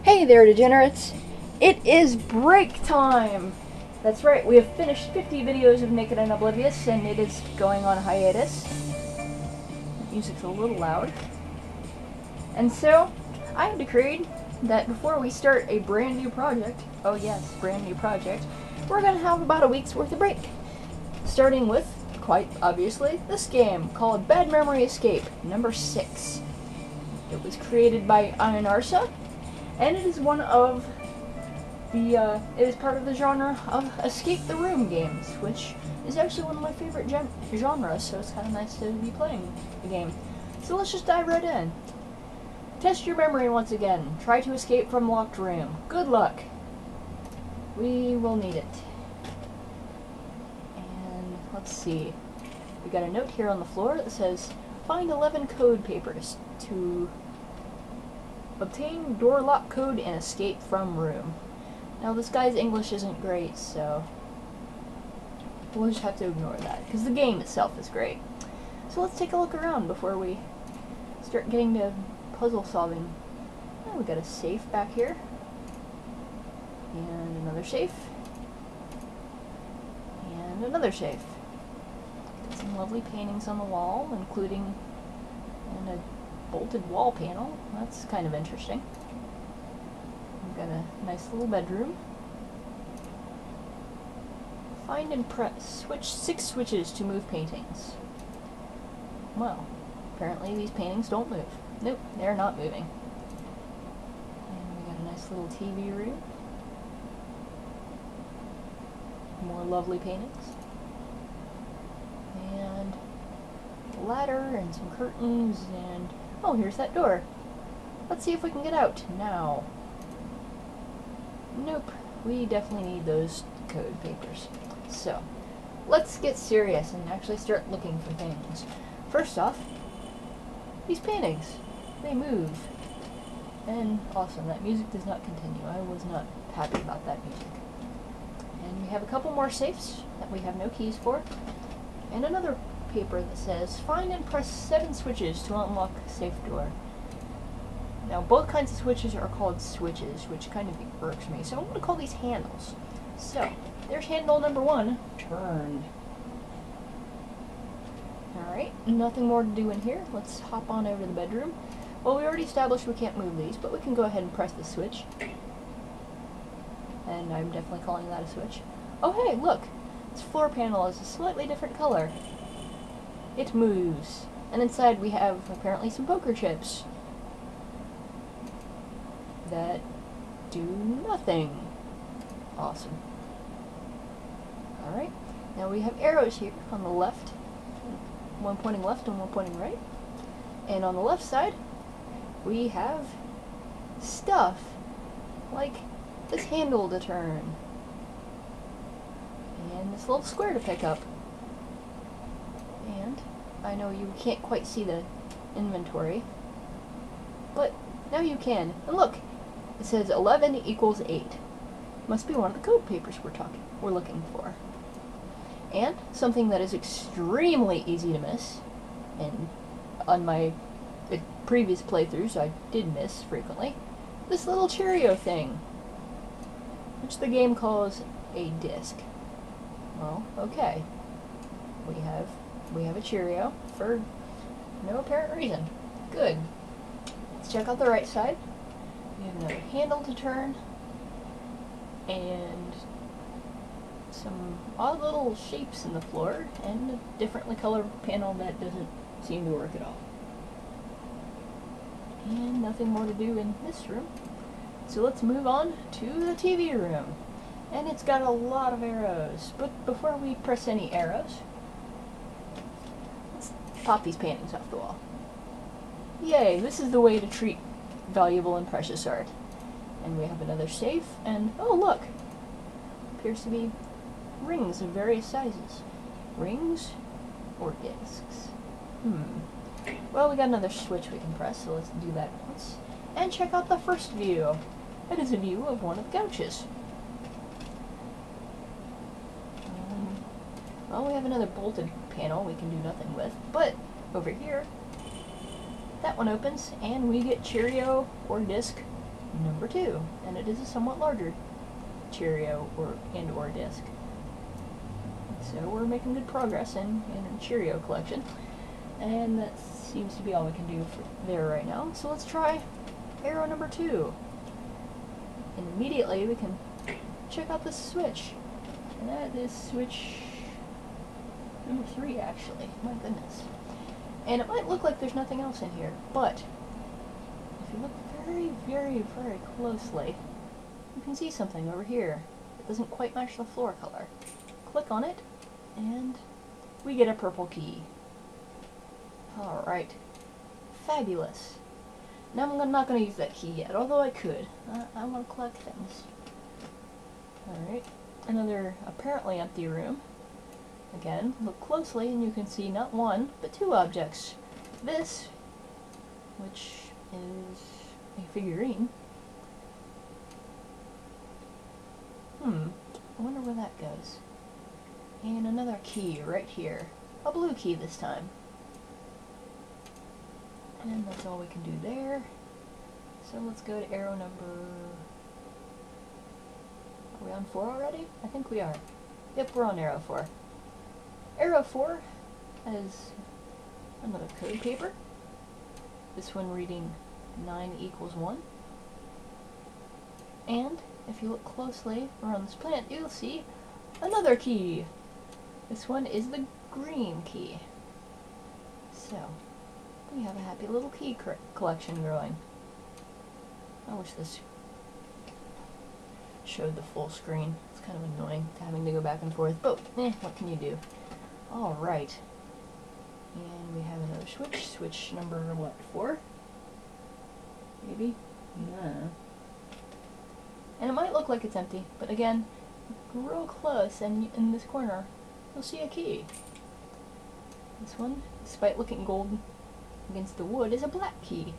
Hey there, degenerates! It is break time! That's right, we have finished 50 videos of Naked and Oblivious, and it is going on hiatus. The music's a little loud. And so, I have decreed that before we start a brand new project, oh yes, brand new project, we're gonna have about a week's worth of break. Starting with, quite obviously, this game called Bad Memory Escape, number 6. It was created by Arsa, and it is one of the, it is part of the genre of escape the room games, which is actually one of my favorite genres, so it's kind of nice to be playing the game. So let's just dive right in. Test your memory once again. Try to escape from locked room. Good luck. We will need it. And let's see. We got a note here on the floor that says, find 11 code papers to obtain door lock code and escape from room. Now this guy's English isn't great, so we'll just have to ignore that, because the game itself is great. So let's take a look around before we start getting to puzzle solving. Oh, we got a safe back here. And another safe. And another safe. Got some lovely paintings on the wall, including a bolted wall panel. That's kind of interesting. We've got a nice little bedroom. Find and press. Switch 6 switches to move paintings. Well, apparently these paintings don't move. Nope, they're not moving. And we got a nice little TV room. More lovely paintings. And a ladder and some curtains and... oh, here's that door. Let's see if we can get out now. Nope, we definitely need those code papers. So, let's get serious and actually start looking for things. First off, these paintings. They move. And awesome, that music does not continue. I was not happy about that music. And we have a couple more safes that we have no keys for. And another paper that says, find and press 7 switches to unlock safe door. Now, both kinds of switches are called switches, which kind of irks me, so I'm going to call these handles. So, there's handle number 1, turned. Alright, nothing more to do in here. Let's hop on over to the bedroom. Well, we already established we can't move these, but we can go ahead and press the switch. And I'm definitely calling that a switch. Oh hey, look! This floor panel is a slightly different color. It moves. And inside we have, apparently, some poker chips that do nothing. Awesome. Alright, now we have arrows here on the left. One pointing left and one pointing right. And on the left side, we have stuff, like this handle to turn. And this little square to pick up. And I know you can't quite see the inventory, but now you can. And look, it says 11 equals 8. Must be one of the code papers we're looking for. And something that is extremely easy to miss, and on my previous playthroughs I did miss frequently, this little Cheerio thing, which the game calls a disc. Well, okay. We have a Cheerio for no apparent reason. Good. Let's check out the right side. We have another handle to turn, and some odd little shapes in the floor, and a differently colored panel that doesn't seem to work at all. And nothing more to do in this room. So let's move on to the TV room. And it's got a lot of arrows. But before we press any arrows, let's pop these paintings off the wall. Yay, this is the way to treat valuable and precious art. And we have another safe, and oh look! Appears to be rings of various sizes. Rings or discs? Well, we got another switch we can press, so let's do that once. And check out the first view. It is a view of one of the couches. Well, we have another bolted panel we can do nothing with, but over here, that one opens, and we get Cheerio or disc number 2, and it is a somewhat larger Cheerio or disc. So we're making good progress in a Cheerio collection, and that seems to be all we can do for there right now. So let's try arrow number 2, and immediately we can check out this switch, and that is switch number 3 actually. My goodness. And it might look like there's nothing else in here, but if you look very, very, very closely, you can see something over here that doesn't quite match the floor color. Click on it, and we get a purple key. Alright. Fabulous. Now I'm not going to use that key yet, although I could. I want to collect things. Alright. Another apparently empty room. Again, look closely and you can see not one, but 2 objects. This, which is a figurine. I wonder where that goes. And another key right here. A blue key this time. And that's all we can do there. So let's go to arrow number... Are we on 4 already? I think we are. Yep, we're on arrow 4. Arrow 4 has another code paper. This one reading 9 equals 1. And if you look closely around this plant, you'll see another key. This one is the green key. So, we have a happy little key collection growing. I wish this showed the full screen. It's kind of annoying having to go back and forth, but what can you do? Alright. And we have another switch. Switch number, what, 4? Maybe? No. And it might look like it's empty, but again, real close, and in this corner, you'll see a key. This one, despite looking gold against the wood, is a black key.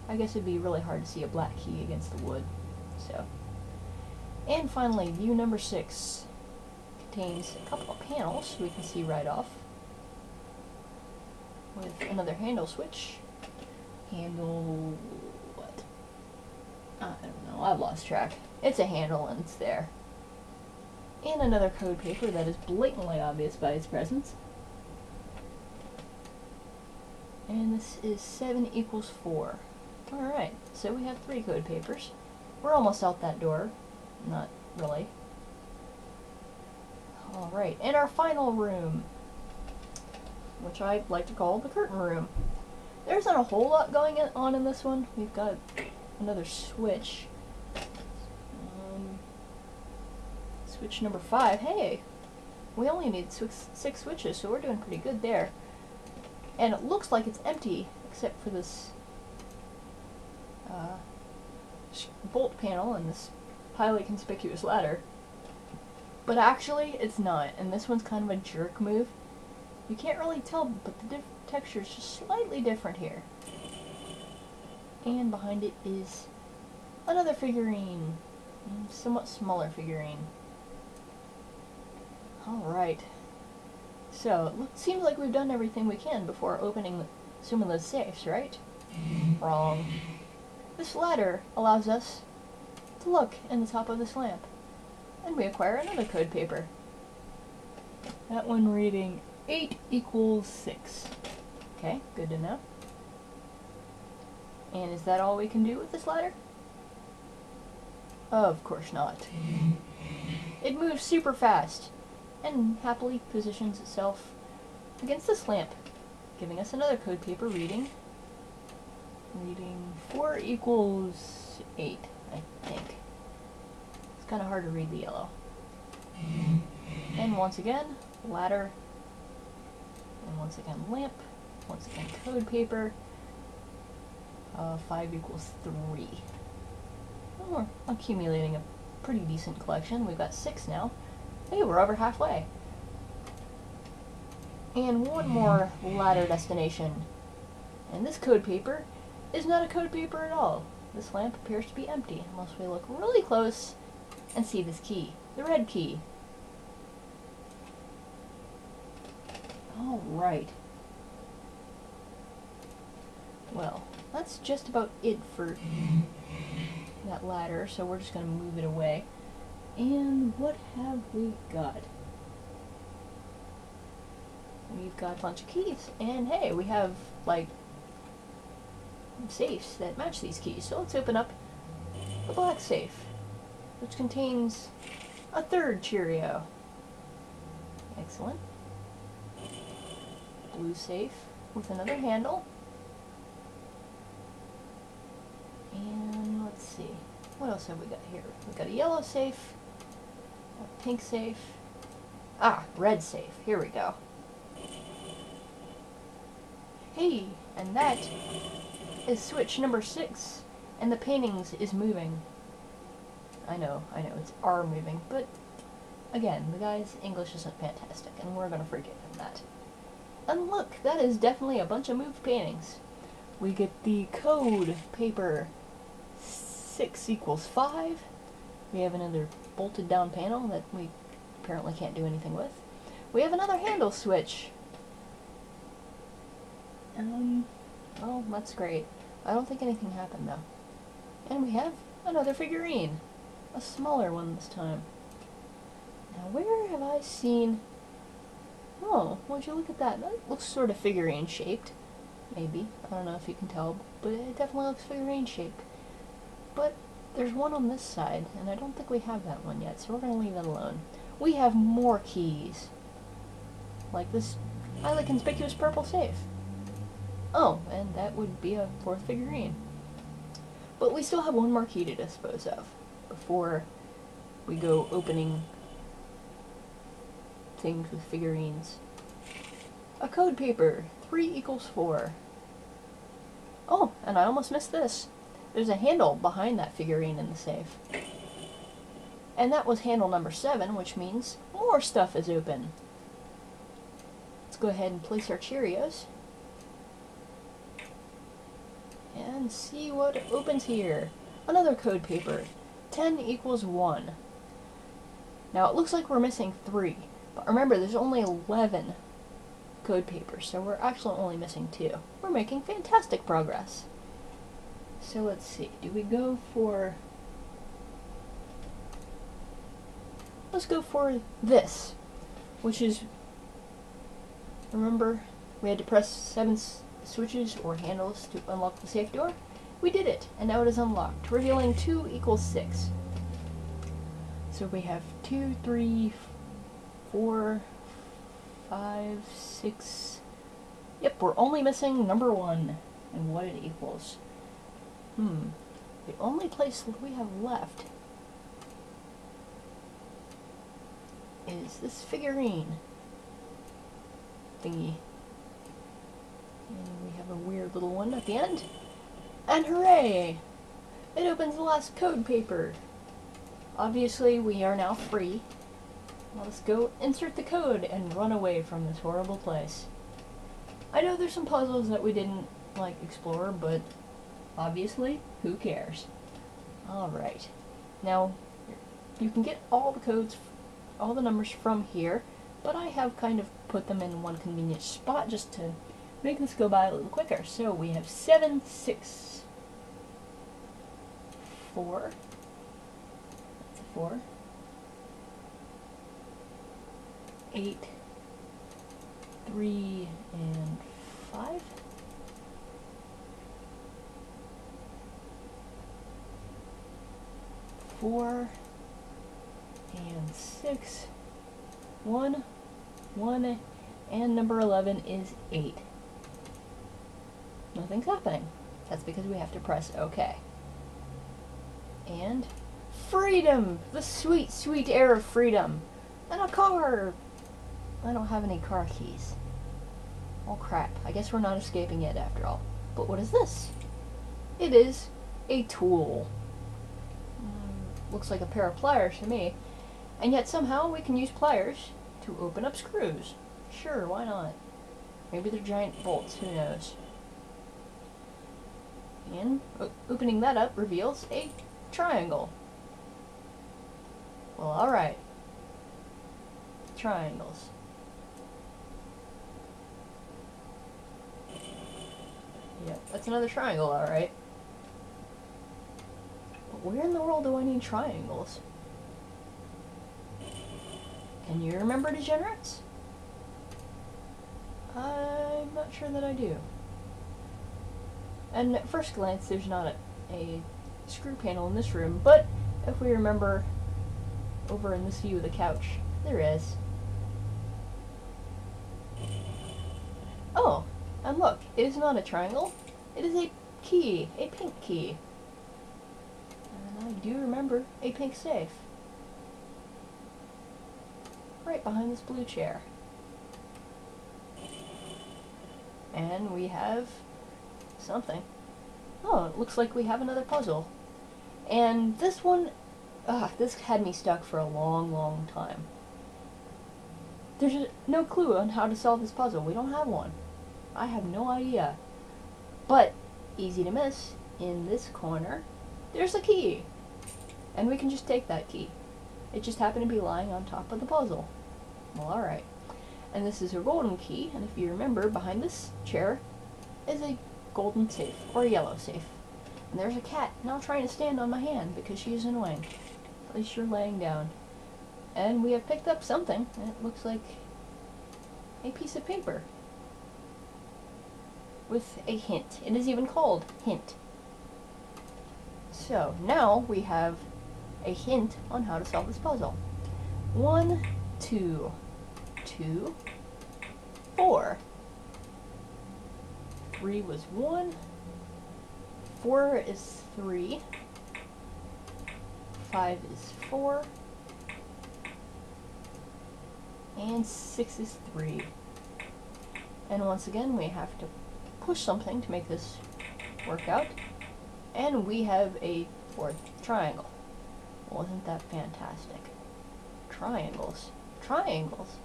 I guess it'd be really hard to see a black key against the wood. So. And finally, view number 6 contains a couple of panels we can see right off, with another handle switch. Handle... what? I don't know, I've lost track. It's a handle and it's there. And another code paper that is blatantly obvious by its presence. And this is 7 equals 4. Alright, so we have 3 code papers. We're almost out that door. Not really. Alright, and our final room, which I like to call the curtain room. There isn't a whole lot going on in this one. We've got another switch. Switch number 5. Hey! We only need 6 switches, so we're doing pretty good there. And it looks like it's empty, except for this bolt panel and this highly conspicuous ladder. But actually, it's not, and this one's kind of a jerk move. You can't really tell, but the texture is just slightly different here. And behind it is another figurine, somewhat smaller figurine. Alright, so it seems like we've done everything we can before opening some of those safes, right? Wrong. This ladder allows us to look in the top of this lamp, and we acquire another code paper. That one reading 8 equals 6. Okay, good to know. And is that all we can do with this ladder? Of course not. It moves super fast, and happily positions itself against this lamp, giving us another code paper reading 4 equals 8, I think. It's kind of hard to read the yellow. And once again, ladder, and once again lamp, once again code paper, 5 equals 3. Well, we're accumulating a pretty decent collection. We've got 6 now. Hey, we're over halfway. And one more ladder destination. And this code paper is not a code paper at all. This lamp appears to be empty, unless we look really close and see this key, the red key. Alright. Well, that's just about it for that ladder, so we're just going to move it away. And what have we got? We've got a bunch of keys, and hey, we have, like, safes that match these keys. So let's open up the black safe, which contains a third Cheerio. Excellent. Blue safe with another handle. And let's see, what else have we got here? We've got a yellow safe, a pink safe, red safe. Here we go. Hey, and that is switch number 6, and the paintings is moving. I know, it's R moving, but again, the guy's English isn't fantastic, and we're gonna forgive him that. And look, that is definitely a bunch of moved paintings. We get the code paper 6 equals 5. We have another bolted down panel that we apparently can't do anything with. We have another handle switch. Well, that's great. I don't think anything happened though. And we have another figurine. A smaller one this time. Now where have I seen... Oh, would you look at that? That looks sort of figurine shaped. Maybe. I don't know if you can tell, but it definitely looks figurine shaped. But there's one on this side, and I don't think we have that one yet, so we're going to leave that alone. We have more keys. Like this highly conspicuous purple safe. Oh, and that would be a 4th figurine. But we still have one more key to dispose of before we go opening things with figurines. A code paper, 3 equals 4. Oh, and I almost missed this. There's a handle behind that figurine in the safe. And that was handle number 7, which means more stuff is open. Let's go ahead and place our Cheerios. And see what opens here. Another code paper, 10 equals 1. Now it looks like we're missing 3, but remember there's only 11 code papers, so we're actually only missing 2. We're making fantastic progress. So let's see, do we go for... Let's go for this, which is... Remember, we had to press 7 switches or handles to unlock the safe door? We did it, and now it is unlocked, revealing 2 equals 6. So we have 2, 3, 4, 5, 6... Yep, we're only missing number 1 and what it equals. The only place we have left is this figurine thingy. And we have a weird little one at the end. And hooray! It opens the last code paper. Obviously, we are now free. Let us go insert the code and run away from this horrible place. I know there's some puzzles that we didn't, like, explore, but obviously, who cares? Alright. Now, you can get all the codes, all the numbers from here, but I have kind of put them in one convenient spot just to make this go by a little quicker. So we have 7, 6, 4. That's a 4. 8, 3, and 5. 4 and 6. 1, 1, and number 11 is 8. Nothing's happening. That's because we have to press OK. And freedom! The sweet, sweet air of freedom! And a car! I don't have any car keys. Oh crap, I guess we're not escaping yet after all. But what is this? It is a tool. Looks like a pair of pliers to me. And yet somehow we can use pliers to open up screws. Sure, why not? Maybe they're giant bolts, who knows? And opening that up reveals a triangle. Well, alright. Triangles. Yeah, that's another triangle, alright. where in the world do I need triangles? Can you remember degenerates? I'm not sure that I do. And at first glance, there's not a screw panel in this room, but if we remember over in this view of the couch, there is. Oh, and look, it is not a triangle, it is a key, a pink key. And I do remember a pink safe. Right behind this blue chair. And we have something. Oh, it looks like we have another puzzle. And this one, this had me stuck for a long, long time. There's no clue on how to solve this puzzle. We don't have one. I have no idea. But, easy to miss, in this corner, there's a key. And we can just take that key. It just happened to be lying on top of the puzzle. Well, alright. And this is a golden key, and if you remember, behind this chair is a golden safe, or a yellow safe. And there's a cat now trying to stand on my hand because she is annoying. At least you're laying down. And we have picked up something. It looks like a piece of paper with a hint. It is even called Hint. So now we have a hint on how to solve this puzzle. 1, 2, 2, 4. 3 was 1. 4 is 3. 5 is 4. And 6 is 3. And once again, we have to push something to make this work out. And we have a 4th triangle. Wasn't that fantastic? Triangles. Triangles.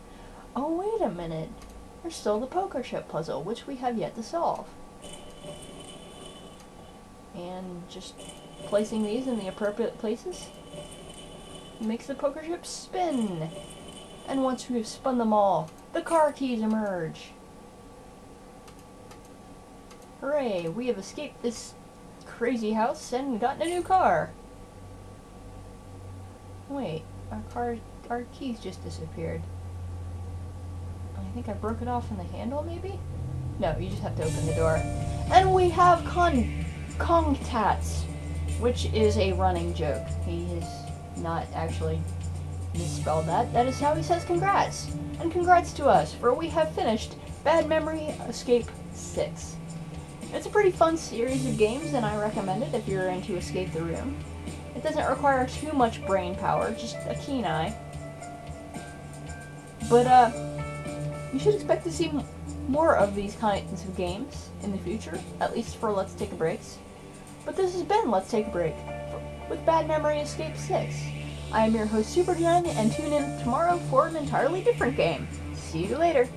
Oh, wait a minute. There's still the poker chip puzzle, which we have yet to solve. And just placing these in the appropriate places makes the poker chips spin. And once we've spun them all, the car keys emerge. Hooray, we have escaped this crazy house and gotten a new car. Wait, our keys just disappeared. I think I broke it off from the handle, maybe? No, you just have to open the door. And we have Kong Tats, which is a running joke. He has not actually misspelled that. That is how he says congrats. And congrats to us, for we have finished Bad Memory Escape 6. It's a pretty fun series of games, and I recommend it if you're into Escape the Room. It doesn't require too much brain power, just a keen eye. But, you should expect to see more of these kinds of games in the future, at least for Let's Take a Breaks. But this has been Let's Take a Break with Bad Memory Escape 6. I am your host, Super Jen, and tune in tomorrow for an entirely different game. See you later.